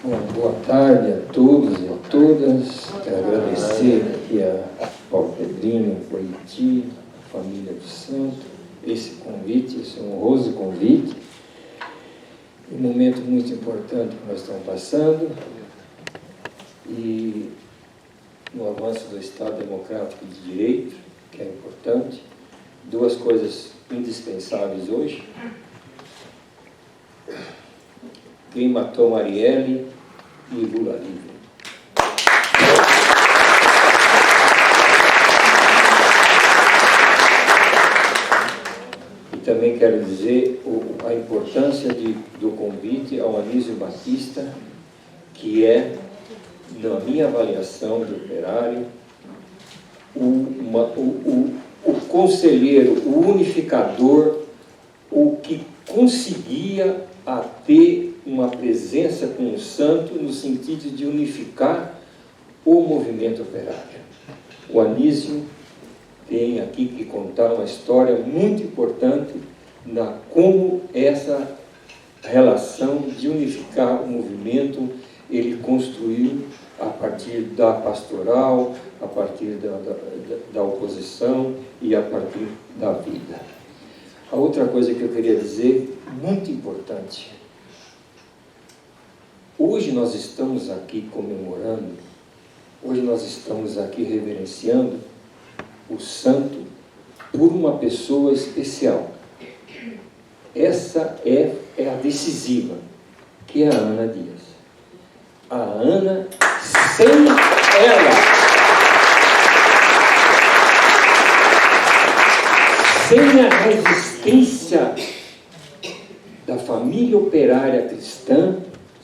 Bom, boa tarde a todos e a todas. Quero agradecer aqui a Paulo Pedrinho, a Coiti, a família do Santo, esse convite, esse honroso convite. Um momento muito importante que nós estamos passando e no avanço do Estado Democrático de Direito, que é importante. Duas coisas indispensáveis hoje. Quem matou Marielle e Lula livre. E também quero dizer a importância do convite ao Anísio Batista, que é, na minha avaliação de operário, o conselheiro, o unificador, o que conseguia ter uma presença com o santo no sentido de unificar o movimento operário. O Anísio tem aqui que contar uma história muito importante na como essa relação de unificar o movimento ele construiu a partir da pastoral, a partir da oposição e a partir da vida. A outra coisa que eu queria dizer, muito importante, hoje nós estamos aqui comemorando, hoje nós estamos aqui reverenciando o santo por uma pessoa especial. Essa é a decisiva, que é a Ana Dias. A Ana, sem ela, sem a resistência da família operária cristã,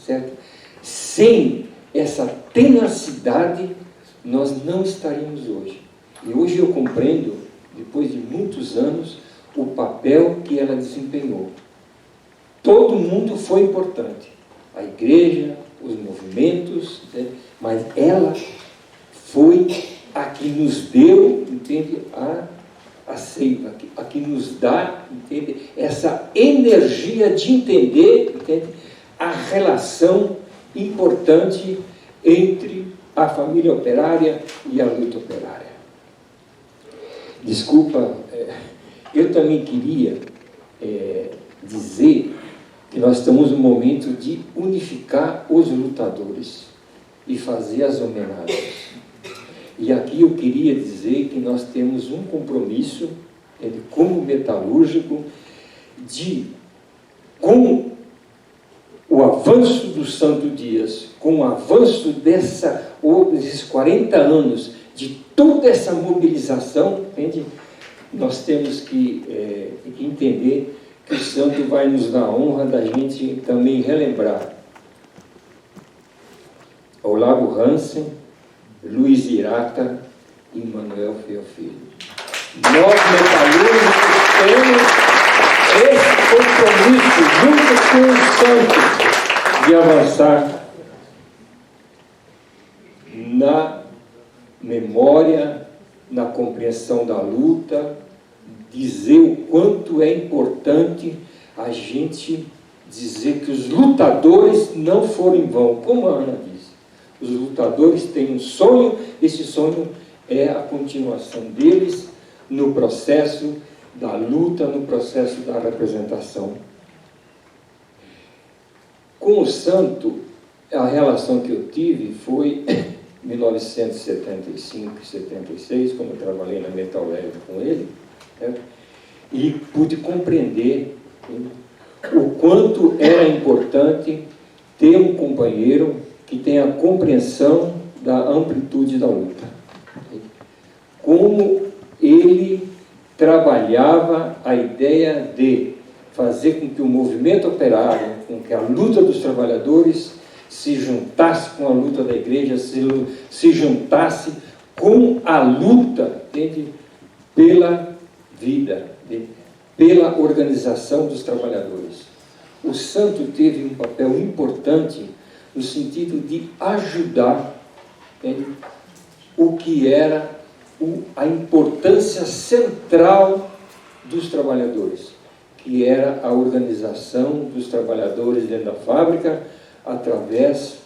certo? Sem essa tenacidade, nós não estaríamos hoje. E hoje eu compreendo, depois de muitos anos, o papel que ela desempenhou. Todo mundo foi importante. A igreja, os movimentos, né? Mas ela foi a que nos deu, entende, a seiva, a que nos dá, entende, essa energia de entender, entende, a relação importante entre a família operária e a luta operária. Desculpa, eu também queria dizer que nós estamos no momento de unificar os lutadores e fazer as homenagens. E aqui eu queria dizer que nós temos um compromisso, como metalúrgico, com o avanço do Santo Dias, com o avanço desses 40 anos, de toda essa mobilização, entende? Nós temos que entender que o Santo vai nos dar a honra da gente também relembrar Olavo Hansen, Luiz Irata e Manuel Feofilho. Nós, metalúrgicos, temos esse compromisso, junto com o Santo, de avançar na memória, na compreensão da luta, dizer o quanto é importante a gente dizer que os lutadores não foram em vão, como a Ana disse. Os lutadores têm um sonho, esse sonho é a continuação deles no processo da luta, no processo da representação. Com o santo, a relação que eu tive foi 1975 e 76, quando eu trabalhei na Metal Leve com ele, né? E pude compreender o quanto era importante ter um companheiro que tenha a compreensão da amplitude da luta. Como ele trabalhava a ideia de fazer com que o movimento operário, com que a luta dos trabalhadores se juntasse com a luta da igreja, se juntasse com a luta, entende, pela vida, entende, pela organização dos trabalhadores. O santo teve um papel importante no sentido de ajudar, entende, o que era a importância central dos trabalhadores, que era a organização dos trabalhadores dentro da fábrica, através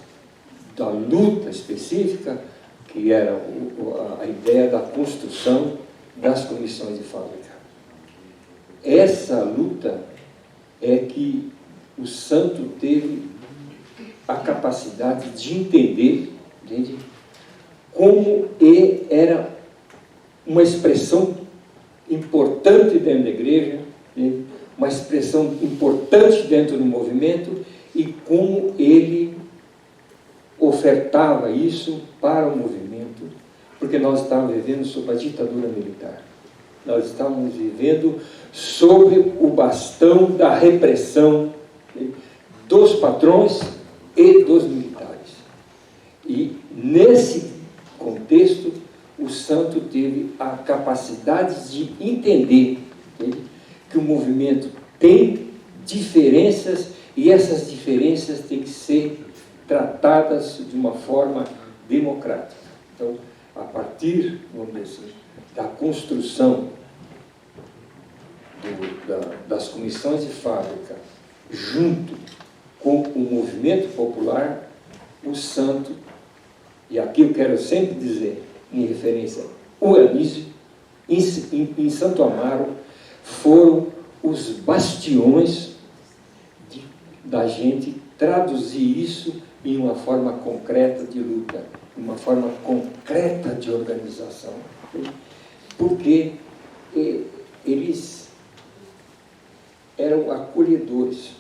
da luta específica, que era a ideia da construção das comissões de fábrica. Essa luta é que o santo teve a capacidade de entender, entende? Como era uma expressão importante dentro da igreja, entende? Uma expressão importante dentro do movimento, e como ele ofertava isso para o movimento, porque nós estávamos vivendo sob a ditadura militar. Nós estávamos vivendo sob o bastão da repressão dos patrões e dos militares. E, nesse contexto, o santo teve a capacidade de entender, entende? Que o movimento tem diferenças, e essas diferenças têm que ser tratadas de uma forma democrática. Então, a partir, vamos dizer assim, da construção das comissões de fábrica, junto com o movimento popular, o santo, e aqui eu quero sempre dizer, em referência ao Anísio, em Santo Amaro, foram os bastiões da gente traduzir isso em uma forma concreta de luta, uma forma concreta de organização. Porque eles eram acolhedores,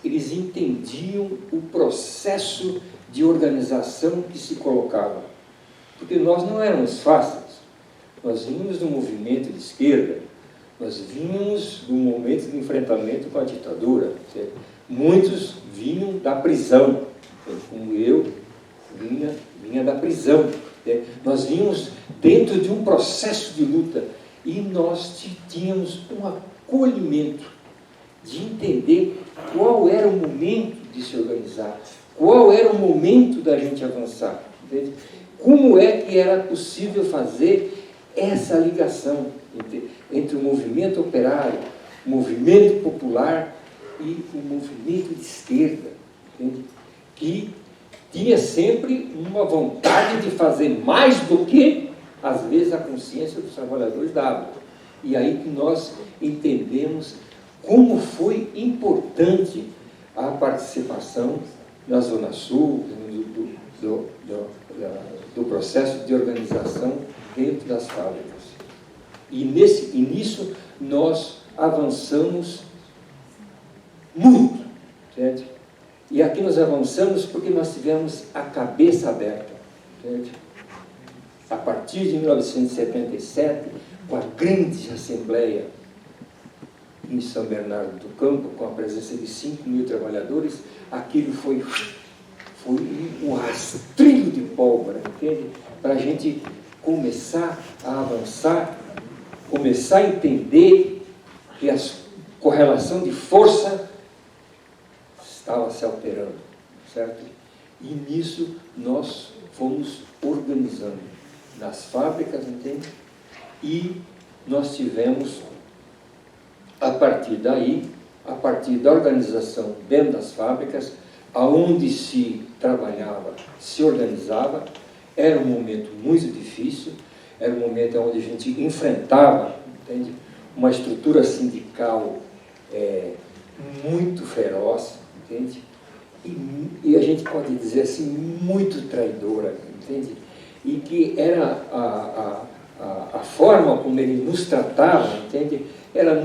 eles entendiam o processo de organização que se colocava. Porque nós não éramos fáceis, nós vínhamos do movimento de esquerda, nós vínhamos do momento de enfrentamento com a ditadura, certo? Muitos vinham da prisão, como eu vinha da prisão. Nós vínhamos dentro de um processo de luta, e nós tínhamos um acolhimento de entender qual era o momento de se organizar, qual era o momento da gente avançar, entende? Como é que era possível fazer essa ligação entre o movimento operário, o movimento popular e o movimento de esquerda, entende? Que tinha sempre uma vontade de fazer mais do que, às vezes, a consciência dos trabalhadores dava. E aí que nós entendemos como foi importante a participação na Zona Sul, do processo de organização dentro das fábricas. E nisso nós avançamos muito, certo? E aqui nós avançamos porque nós tivemos a cabeça aberta, certo? A partir de 1977, com a grande assembleia em São Bernardo do Campo, com a presença de 5.000 trabalhadores, aquilo foi um rastrilho de pólvora, entende? Para a gente começar a avançar, começar a entender que a correlação de força estava se alterando, certo? E nisso nós fomos organizando nas fábricas, entende? E nós tivemos, a partir daí, a partir da organização dentro das fábricas, aonde se trabalhava, se organizava, era um momento muito difícil, era um momento onde a gente enfrentava, entende? Uma estrutura sindical muito feroz, entende? E a gente pode dizer assim, muito traidora, entende? E que era a forma como ele nos tratava, entende?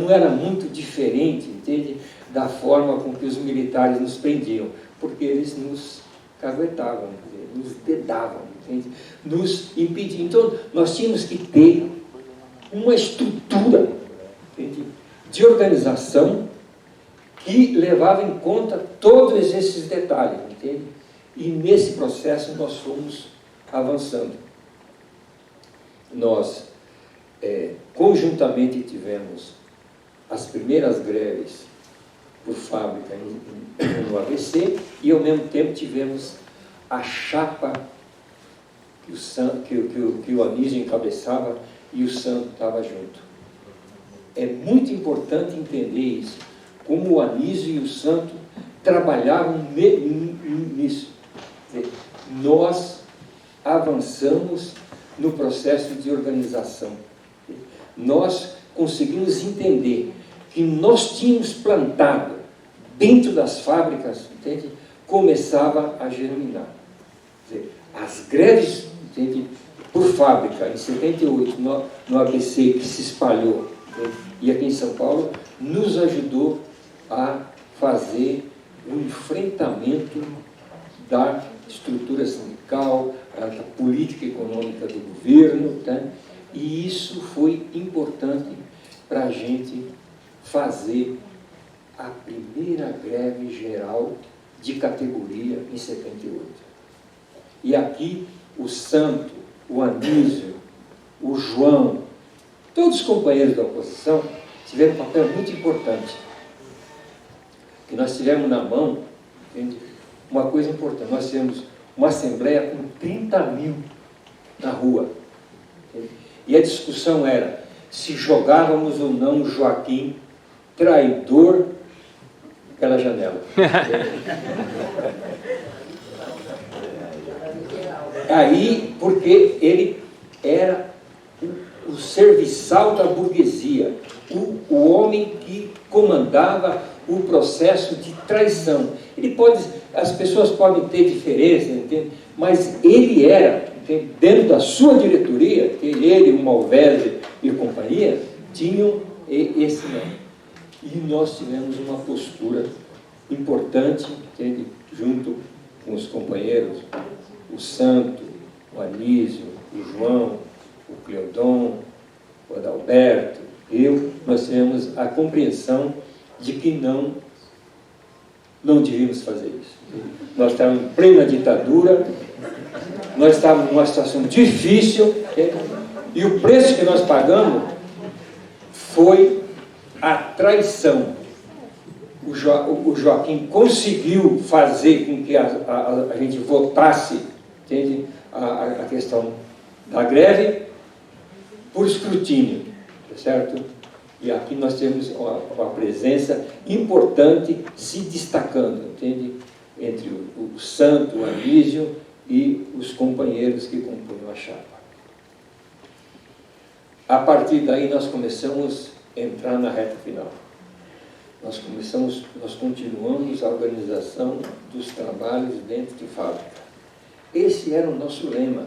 Não era muito diferente, entende? Da forma com que os militares nos prendiam, porque eles nos caguetavam, nos dedavam, entende? Nos impediam. Então, nós tínhamos que ter uma estrutura, entende? De organização que levava em conta todos esses detalhes, entende? E nesse processo nós fomos avançando. Nós, conjuntamente, tivemos as primeiras greves por fábrica no ABC, e ao mesmo tempo tivemos a chapa que o Anísio encabeçava e o Santo estava junto. É muito importante entender isso, como o Anísio e o Santo trabalhavam nisso. nós avançamos no processo de organização. Nós conseguimos entender que nós tínhamos plantado dentro das fábricas, entende? Começava a germinar. Quer dizer, as greves, entende? Por fábrica, em 78, no ABC, que se espalhou, entende? E aqui em São Paulo, nos ajudou a fazer o enfrentamento da estrutura sindical, da política econômica do governo, tá? E isso foi importante para a gente fazer a primeira greve geral de categoria em 78. E aqui o Santo, o Anísio, o João, todos os companheiros da oposição tiveram um papel muito importante. Que nós tivemos na mão, entende? Uma coisa importante, nós tivemos uma assembleia com 30 mil na rua. Entende? E a discussão era se jogávamos ou não o Joaquim traidor pela janela. Aí, porque ele era o serviçal da burguesia, o homem que comandava o processo de traição. Ele pode, as pessoas podem ter diferença, entende? Mas ele era, entende? Dentro da sua diretoria, que ele, o Malvese e companhia, tinham esse nome. E nós tivemos uma postura importante, entende? Junto com os companheiros, o Santo, o Anísio, o João, o Cleodon, o Adalberto, nós tivemos a compreensão de que não devíamos fazer isso. Nós estávamos em plena ditadura, nós estávamos numa situação difícil, e o preço que nós pagamos foi a traição. O Joaquim conseguiu fazer com que a gente votasse, entende? A questão da greve por escrutínio, certo? E aqui nós temos uma presença importante se destacando, entende? Entre o Santo, o Anísio e os companheiros que compunham a chapa. A partir daí nós começamos a entrar na reta final. Nós continuamos a organização dos trabalhos dentro de fábrica. Esse era o nosso lema.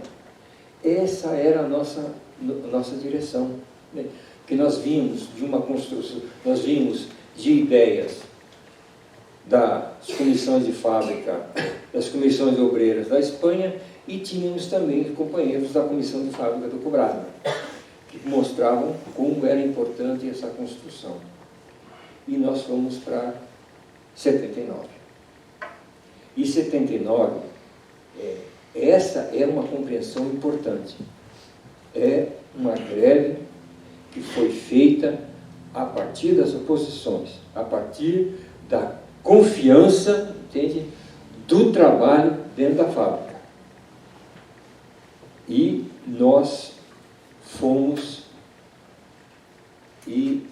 Essa era a nossa direção, né? Que nós vimos de uma construção, nós vimos de ideias das comissões de fábrica, das comissões obreiras da Espanha, e tínhamos também companheiros da comissão de fábrica do Cobrado, que mostravam como era importante essa construção. E nós fomos para 79. E 79, essa era uma compreensão importante. É uma greve que foi feita a partir das oposições, a partir da confiança, entende, do trabalho dentro da fábrica. E nós fomos e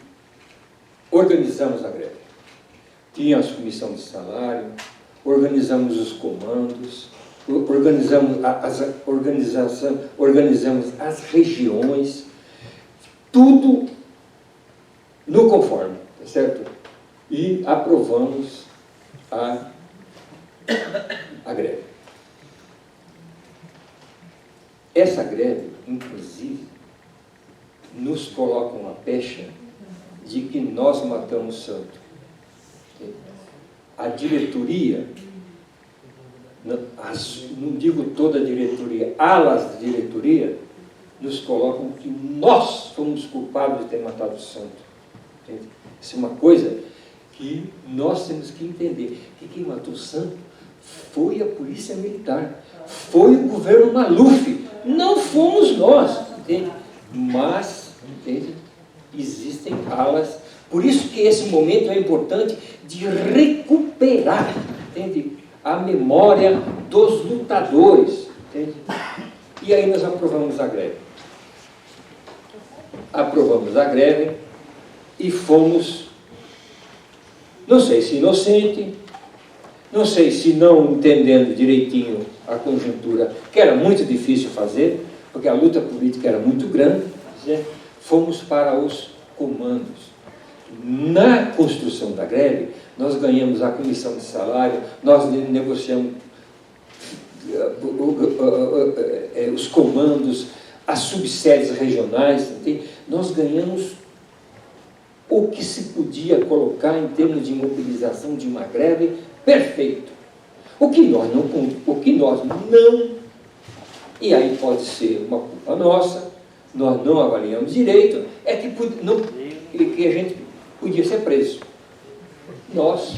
organizamos a greve. Tínhamos comissão de salário, organizamos os comandos, organizamos as regiões, tudo no conforme, tá certo? E aprovamos a greve. Essa greve, inclusive, nos coloca uma pecha de que nós matamos o santo. A diretoria, não digo toda a diretoria, alas da diretoria, nos colocam que nós fomos culpados de ter matado o santo. Entende? Isso é uma coisa que nós temos que entender. Que quem matou o santo foi a polícia militar, foi o governo Maluf, não fomos nós, entende? Mas, entende? Existem alas, por isso que esse momento é importante de recuperar, entende? A memória dos lutadores, entende? E aí nós aprovamos a greve. Aprovamos a greve e fomos, não sei se inocente, Não sei se não entendendo direitinho a conjuntura, que era muito difícil fazer, porque a luta política era muito grande, fomos para os comandos. Na construção da greve, nós ganhamos a comissão de salário, nós negociamos os comandos, as subsedes regionais, entende? Nós ganhamos o que se podia colocar em termos de mobilização de uma greve perfeito. O que nós não, e aí pode ser uma culpa nossa, nós não avaliamos direito, é que a gente podia ser preso. Nós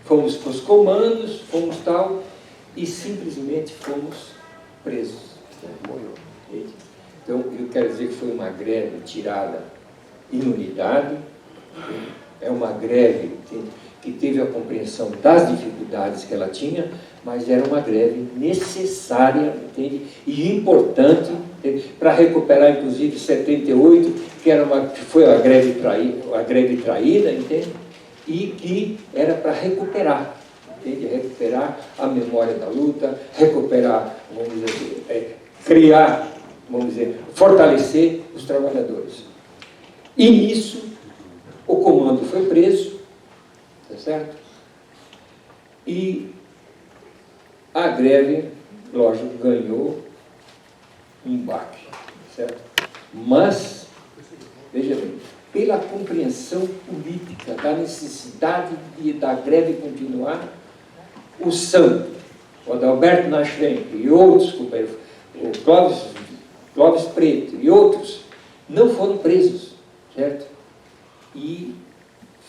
fomos para os comandos, fomos tal, e simplesmente fomos presos. Então, eu quero dizer que foi uma greve tirada em unidade, é uma greve que teve a compreensão das dificuldades que ela tinha, mas era uma greve necessária, entende? E importante, para recuperar, inclusive, 78, que foi a greve traída, entende? E que era para recuperar, entende? Recuperar a memória da luta, recuperar, vamos dizer, criar, vamos dizer, fortalecer os trabalhadores. E nisso, o comando foi preso, tá certo? E a greve, lógico, ganhou um baque, certo? Mas, veja bem, pela compreensão política da necessidade da greve continuar, o Santo, o Adalberto Nachrenk e outros, o Clóvis Preto e outros, não foram presos, certo? E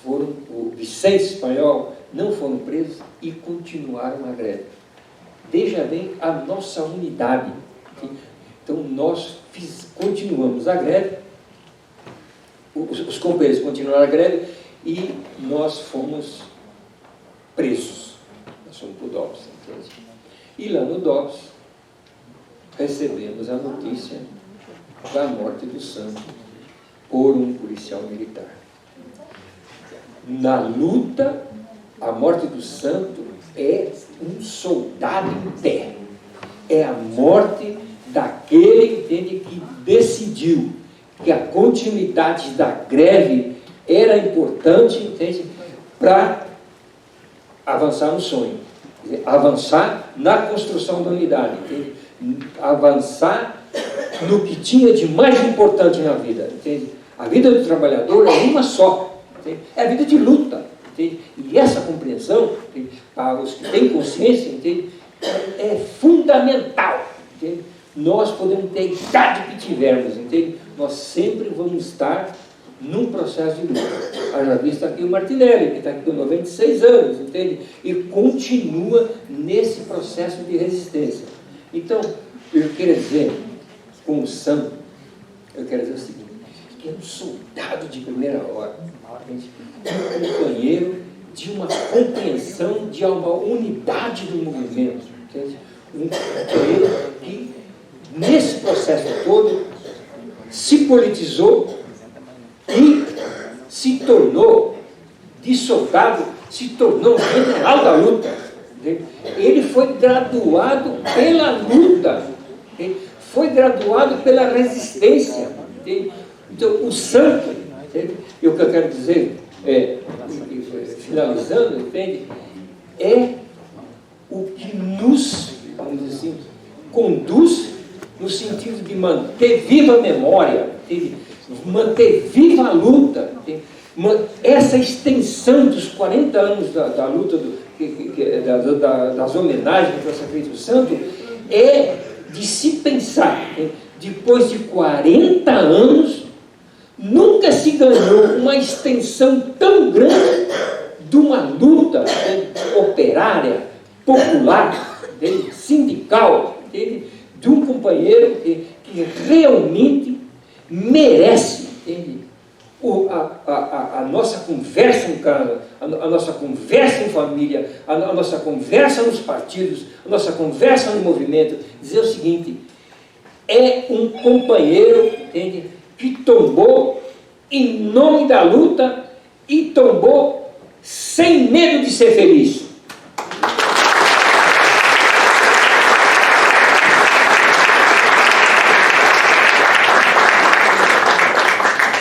o Vicente Espanhol não foram presos e continuaram a greve. Veja bem a nossa unidade. Então, nós continuamos a greve, os companheiros continuaram a greve e nós fomos presos. Nós fomos para o DOPS. Entende? E lá no DOPS, recebemos a notícia da morte do Santo por um policial militar. Na luta, a morte do Santo é um soldado em pé. É a morte daquele, entende, que decidiu que a continuidade da greve era importante, entende, para avançar no sonho, dizer, avançar na construção da unidade, entende? Avançar no que tinha de mais importante na vida, entende? A vida do trabalhador é uma só, entende? É a vida de luta, entende? E essa compreensão, entende, para os que têm consciência, entende, é fundamental, entende? Nós podemos ter a idade que tivermos, entende? Nós sempre vamos estar num processo de luta. Haja visto aqui o Martinelli, que está aqui com 96 anos, entende? E continua nesse processo de resistência. Então, eu quero dizer, com o Santo, eu quero dizer o seguinte, que é um soldado de primeira hora, um companheiro de uma compreensão de uma unidade do movimento, entende? Um companheiro que, nesse processo todo, se politizou e se tornou, de soldado, se tornou general da luta. Entende? Ele foi graduado pela luta, entende? Foi graduado pela resistência. Entende? Então, o Santo, entende? E o que eu quero dizer, finalizando, entende? É o que nos, vamos dizer assim, conduz no sentido de manter viva a memória, entende? Manter viva a luta, entende? Essa extensão dos 40 anos da luta, das homenagens que foi feito ao Santo, é de se pensar, entende? Depois de 40 anos, nunca se ganhou uma extensão tão grande de uma luta, entende? Operária, popular, entende? Sindical, entende? De um companheiro que realmente merece, entende? A nossa conversa em casa, a nossa conversa em família, a nossa conversa nos partidos, a nossa conversa no movimento, dizer o seguinte: é um companheiro, entende, que tombou em nome da luta e tombou sem medo de ser feliz.